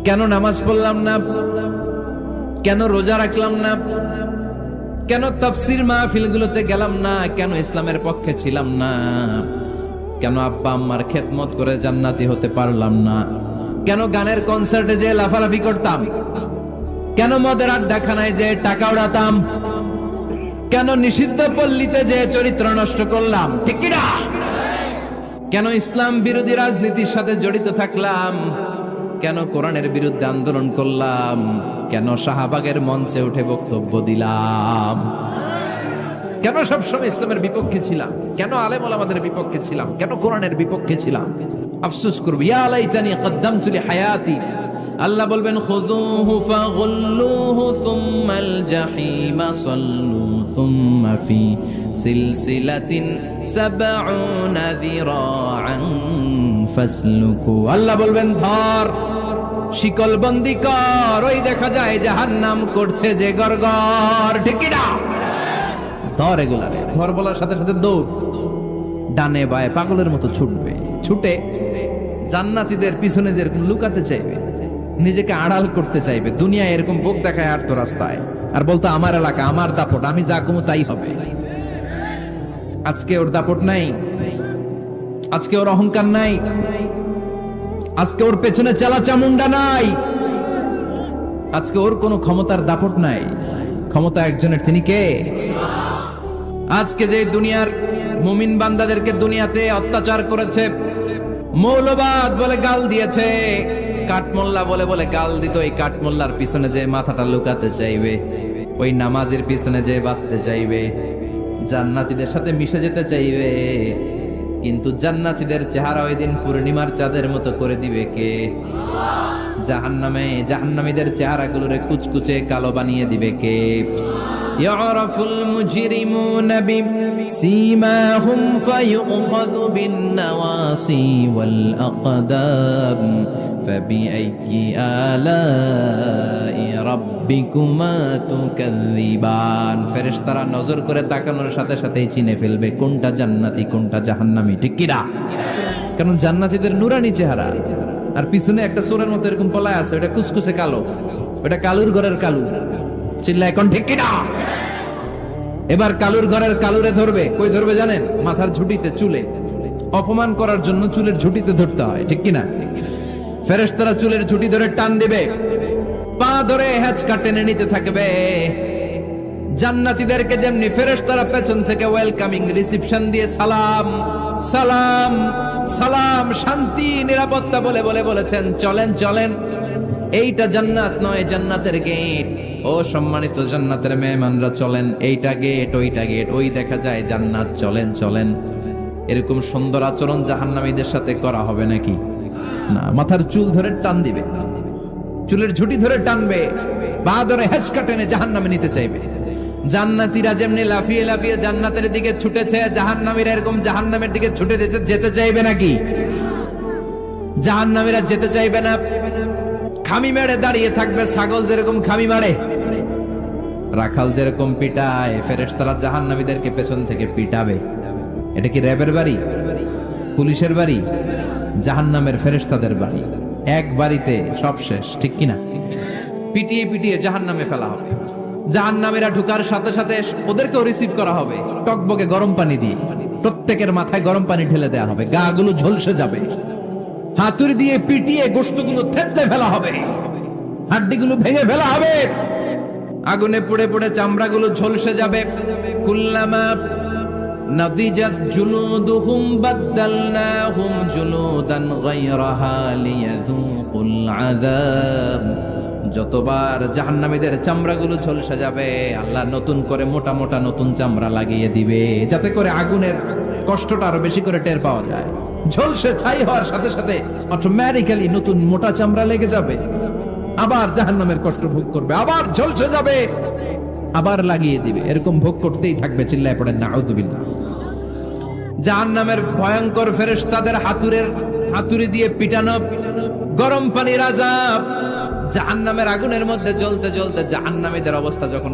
কেন নামাজ পড়লাম না, কেন রোজা রাখলাম না, কেন তাফসীর মাহফিলগুলোতে গেলাম না, কেন ইসলামের পক্ষে ছিলাম না, কেন আব্বা আম্মার খেদমত করে জান্নাতি হতে পারলাম না, কেন গানের কনসার্টে যে লাফালাফি করতাম, কেন মদের আড্ডাখানায় যে টাকা উড়াতাম, কেন নিষিদ্ধ পল্লীতে যে চরিত্র নষ্ট করলাম, ঠিক কি না? কেন ইসলাম বিরোধী রাজনীতির সাথে জড়িত থাকলাম, কেন কোরআনের বিরুদ্ধে আন্দোলন করলাম, কেন শাহবাগের মঞ্চে উঠে বক্তব্য দিলাম, কেন সবসময় ইসলামের বিপক্ষে ছিলাম, কেন আলেম ওলামাদের বিপক্ষে ছিলাম, কেন কোরআনের বিপক্ষে ছিলাম? আফসোস করব, ইয়া লাইতানি কদ্দামতু লিহায়াতি। আল্লাহ বলবেন খুযুহু ফাগুল্লুহু সুম্মাল জাহিমা সাল্লু সুম্মা ফি সিলসিলাতিন সাবউনা যিরাআন ফাসলুকু। আল্লাহ বলবেন ধর, শিকল বন্দি কর, ওই দেখা যায় জাহান্নাম করছে যে গরগর, ঠিক কি না? ধর এগুলারে, ধর বলার সাথে সাথে দৌড়, ডানে বায়ে পাগলের মতো ছুটবে, ছুটে জান্নাতীদের পিছনে যেরকম লুকাতে চাইবে, নিজেকে আড়াল করতে চাইবে, দুনিয়ায় এরকম বুক দেখায় আর তো রাস্তায়, আর বলতো আমার এলাকা, আমার দাপট, আমি যা কমু তাই হবে। আজকে ওর দাপট নাই, আজকে ওর অহংকার নাই, আজকে ওর পেছনে চালা চামুন্ডা নাই, আজকে ওর কোনো ক্ষমতার দাপট নাই। ক্ষমতা একজনের, তিনি কে? আজকে যে দুনিয়ার মুমিন বান্দাদেরকে দুনিয়াতে অত্যাচার করেছে, মৌলবাদ বলে গাল দিয়েছে, কাঠমোল্লা বলে বলে গাল দিত, এই কাঠমোল্লার পিছনে যে মাথাটা লুকাতে চাইবে, ওই নামাজের পিছনে যে বাঁচতে চাইবে, জান্নাতীদের সাথে মিশে যেতে চাইবে, কিন্তু জান্নাতীদের চেহারা ওই দিন পূর্ণিমার চাঁদের মতো করে দিবে কে? জাহান্নামীদের চেহারাগুলোরে কুচকুচে কালো বানিয়ে দিবে কে? ইয়ারাফুল মুজরিমুনা বিসীমাহুম ফায়ুখাযু বিন-নাওয়াসি ওয়াল আকদাম ফাবিআইয়ি আলাই রাব্বিকুমা তুকাযযিবান। ফেরেশতারা নজর করে তাকানোর সাথে সাথেই চিনে ফেলবে কোনটা জান্নাতি কোনটা জাহান্নামী, ঠিক কি না? কারণ জান্নাতীদের নুরানি চেহারা, আর পিছনে একটা চোরের মতো এরকম পলায় আছে, ওটা কুচকুচে কালো, ওটা কালুর ঘরের কালু। চিল্লা এখন, ঠিক কি না? এবার কালুর ঘরের কালুরে ধরবে, কই ধরবে জানেন? মাথার ঝুঁটিতে, চুলে। অপমান করার জন্য চুলের ঝুঁটিতে ধরতে হয়, ঠিক কি না? ফেরেশতারা চুলের ঝুঁটি ধরে টান দিবে, পা ধরে হেঁচকা টেনে নিতে থাকবে। জান্নাতীদেরকে যেমনি ফেরেশতারা পেছন থেকে ওয়েলকামিং রিসিপশন দিয়ে সালাম সালাম সালাম, শান্তি নিরাপত্তা বলে বলে বলেছেন চলেন চলেন, এইটা জান্নাত নয়, জান্নাতের গেট। ও সম্মানিত জান্নাতের মেহমানরা চলেন, এইটা গেট, ওইটা গেট, ওই দেখা যায় জান্নাত, চলেন চলেন। এরকম সুন্দর আচরণ জাহান্নামীদের সাথে করা হবে নাকি? না, মাথার চুল ধরে টান দিবে, চুলের ঝুঁটি ধরে টানবে, পা ধরে হেঁচকা টেনে জাহান্নামে নিতে চাইবে। জান্নাতীরা যেমনি লাফিয়ে লাফিয়ে জান্নাতের দিকে ছুটেছে, জাহান্নামীরা এরকম জাহান্নামের দিকে ছুটে যেতে চাইবে নাকি? জাহান্নামীরা যেতে চাইবে না, খামি মেরে দাঁড়িয়ে থাকবে। ছাগল যেরকম খামি মারে, রাখাল যেরকম পিটায়, ফেরেশতারা জাহান্নামীদেরকে পেছন থেকে পিটাবে। এটা কি র্যাবের বাড়ি, পুলিশের বাড়ি? জাহান্নামের ফেরেশতাদের বাড়ি। এক বাড়িতে সব শেষ, ঠিক কিনা? পিটিয়ে পিটিয়ে জাহান্নামে ফেলা হবে। জাহান্নামীরা ঢুকার সাথে সাথে ওদেরকেও রিসিভ করা হবে টকবকে গরম পানি দিয়ে। প্রত্যেকের মাথায় গরম পানি ঢেলে দেওয়া হবে, গা গুলো ঝলসে যাবে, হাতুড়ি দিয়ে পিটিয়ে গোশতগুলো থেতলে ফেলা হবে, হাড্ডিগুলো ভেঙে ফেলা হবে, আগুনে পুড়ে পুড়ে চামড়াগুলো ঝলসে যাবে। কুল্লামা নাদিজাত জুলুদুহুম বাদদালনাহুম জুলুদান গায়রাহা লিয়াযুকুল আযাব। যতবার জাহান্নামীদের চামড়াগুলো ঝলসে যাবে, আল্লাহ নতুন করে মোটা মোটা নতুন চামড়া লাগিয়ে দিবে, যাতে করে আগুনের কষ্টটা আরো বেশি করে টের পাওয়া যায়। ঝলসে ছাই হওয়ার সাথে সাথে অটোমেটিক্যালি নতুন মোটা চামড়া লেগে যাবে, আবার জাহান্নামের কষ্ট ভোগ করবে, আবার ঝলসে যাবে, আবার লাগিয়ে দিবে। এরকম ভোগ করতেই থাকবে। চিল্লায় পড়েন নাউযুবিল্লাহ। জাহান্নামের ভয়ঙ্কর ফেরেশতাদের হাতুড়ি দিয়ে পিটানো, গরম পানির আযাব, জাহান্নামের আগুনের মধ্যে জ্বলতে জ্বলতে জাহান্নামীদের অবস্থা যখন